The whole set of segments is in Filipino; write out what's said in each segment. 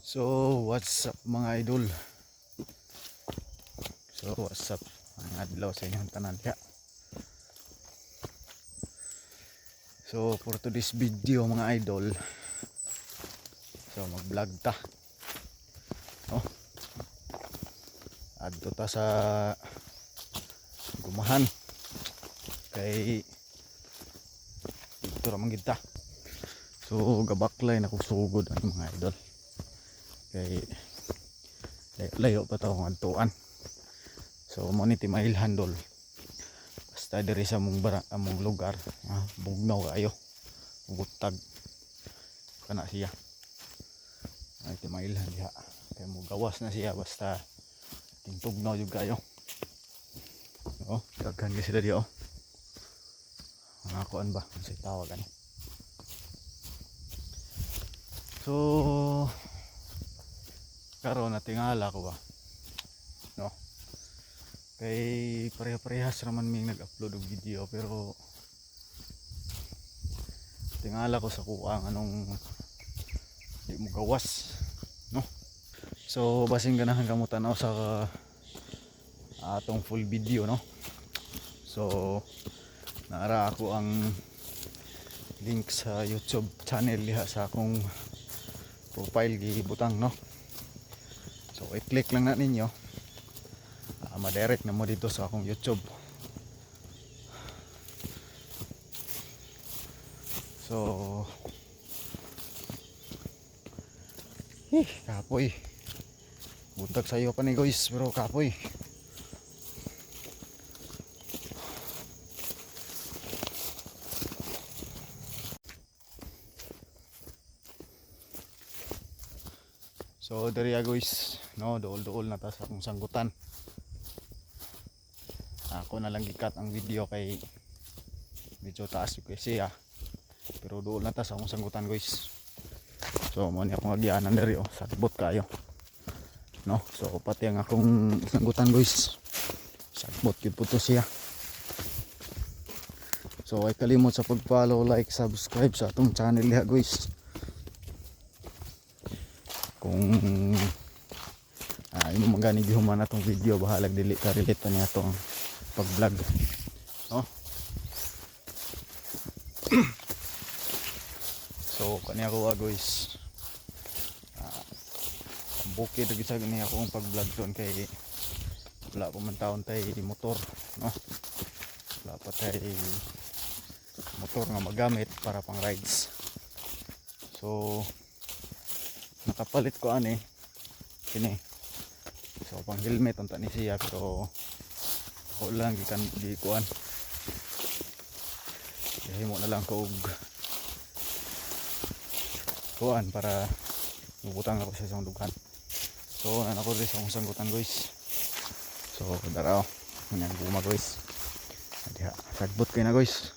So, what's up mga idol? So, what's up? Ang adlaw sa inyong tanan diha. So, for today's video mga idol, so mag-vlog ta. No? Adto ta sa gumahan. Kay dito ra man gid ta. So, gabaklay na kog sugod ang mga idol. Kay layo pa ta akong adtuan. So mo ni timailhan dol. Basta diri sa among lugar, bugnaw kayo. Butag kana siya. Ay timailhan diha. Kay mo gawas na siya basta tugnaw jud kayo. Oh, daghan gyud sila diha oh. Mga kuan ba, unsay tawag ani. So karon na tingala ko ba. No. Kay pareha-parehas raman may nag-upload og video pero tingala ko sa kuang anong di mo gawas, no? So basing ganahan kamo tanaw sa atong full video, no? So naara ako ang link sa YouTube channel diha sa akong profile gibutang, no? So i-click lang na ninyo. Ma-direct na mo dito sa akong YouTube. So kapoy. Buntag sa iyo pa ni guys, pero kapoy. So diri guys, no, dool-dool na ta sa akong sanggutan. Ako na lang gikat ang video kay medyo taas yung kasi pero dool na ta sa akong sanggutan guys. So mo ni akong agianan diri oh, sagbot kayo, no? So pati ang akong sanggutan guys, sagbot gyud po to siya. So ay kalimot sa pag-follow, like, subscribe sa atong channel diha guys. Kung imo magani gihuman atong video, bahalag dili ka relate pa niya atong pag-vlog, no? So kaniya ko guys, bukid lagi sa kaniya akong pag-vlog doon kay wala pa man taon tay motor, no? Wala pa tay motor nga magamit para pang rides. So nakapalit ko ani kini, so pang helmet unta ni siya pero ako lang gikan di kuan, himo na lang ko og kuan para mubutang ako sa isang dugan. So nan ako rin sa akong sanggutan guys. So daraw nang guma guys, diha sagbot kay na guys.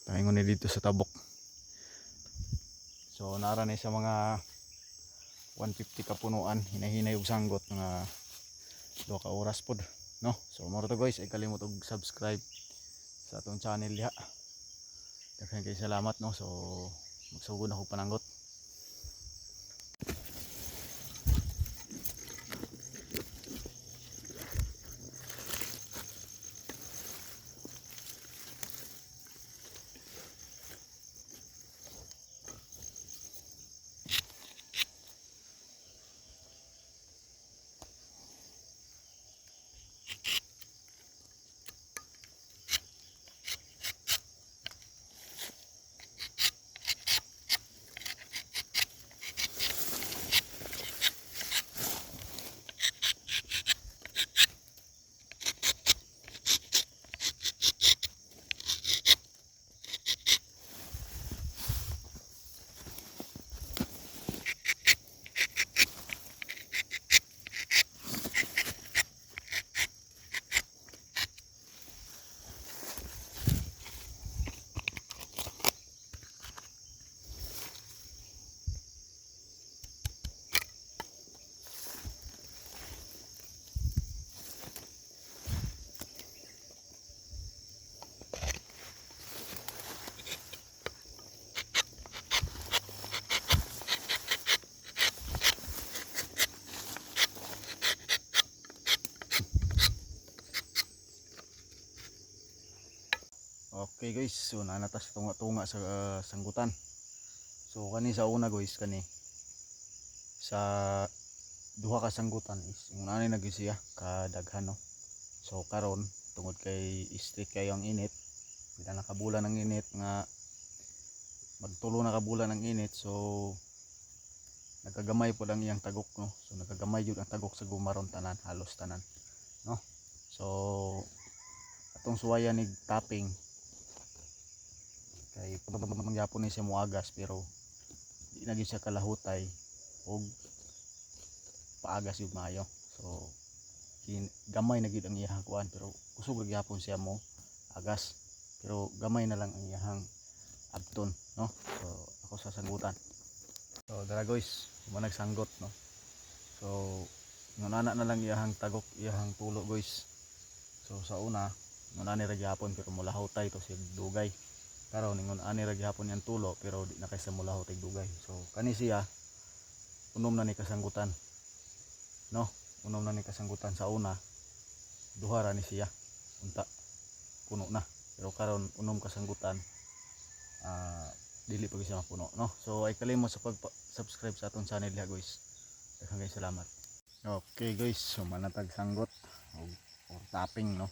Paingon ni dito sa tabok. So nara ni sa mga 150 ka punuan, hinahinay og sanggot nga 2 ka oras pod, no? So mo to guys, ay kalimot og subscribe sa atong channel diha. Daghan kay salamat, no? So magsugod ako pananggot. Okay guys, so nanatas tunga-tunga sa sanggutan. So kani sa una guys, kani sa duha ka sanggutan is yung nanay nagisiya kadaghan no. So karon tungod kay strict kayo ang init, bila nakabulan ng init nga magtulo na kabulan ng init, so nagagamay po lang iyang tagok no. So nagagamay jud ang tagok sa gumaron tanan, halos tanan no. So atong suwayan ni tapping kay pamangyapon ni siya muagas pero di na gyud siya kalahutay og paagas yung maayo. So gamay na gyud ang iyang kuan pero kusog ra gyapon siya mo agas pero gamay na lang ang iyang abton no. So ako sa sanggutan. So dara guys, mo nagsanggot no. So ngunana na lang iyang tagok iyang tulo guys. So sa una ngunani ra gyapon pero mulahutay to si dugay. Karon ningon ani ra gyapon yang tulo pero di na kay sa mulahutay dugay. So kani siya unom na ni kasanggutan no. Unom na ni kasanggutan sa una duha ra ni siya unta puno na pero karon unom kasanggutan dili pa siya mapuno no. So ay kalimot sa pag-subscribe sa atong channel ha guys. Daghang salamat. Okay guys, so manatag sanggot or tapping no.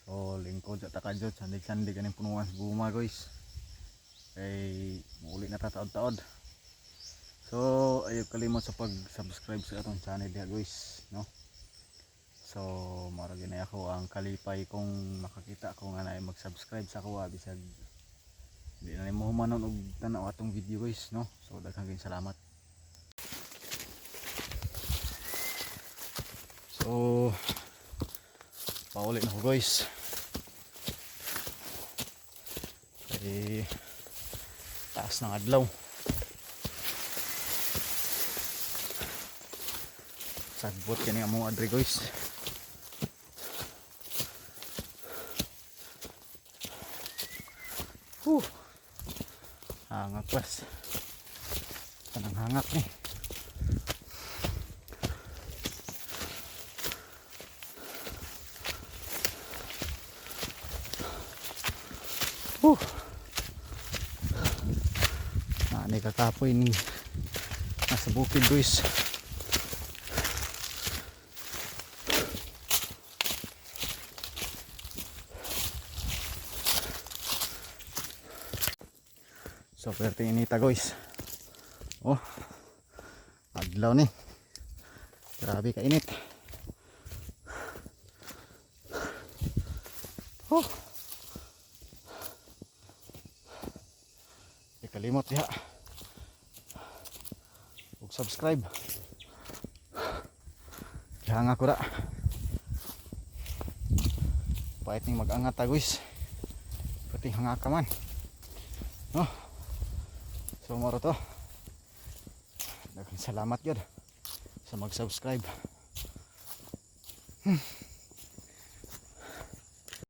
So lingkod sa takadjot sandig-sandig kaning punuan sa guma guys. Kay muli na tataod-taod. So ayaw kalimot sa pag-subscribe sa atong channel ha guys no. So mara ginay ako ang kalipay kung makakita ko nga na mag-subscribe sa ako bisag di na nimo humanon og tanaw atong video guys no. So daghang salamat. So paulit na ko guys. Kay taas ng adlaw. Sagbot kani amo adre guys. Hangak pas. Kanang hangak ni. Nani kakapoy ni nasa bukid guys. So pwerte inita guys. Oh adlaw ni, grabe ka init. Oh kalimot diha ug subscribe. Hanga ko ra pait ning mag-angat ta guys, pati hanga ka man no. So moro to, daghang salamat gyud sa mag-subscribe.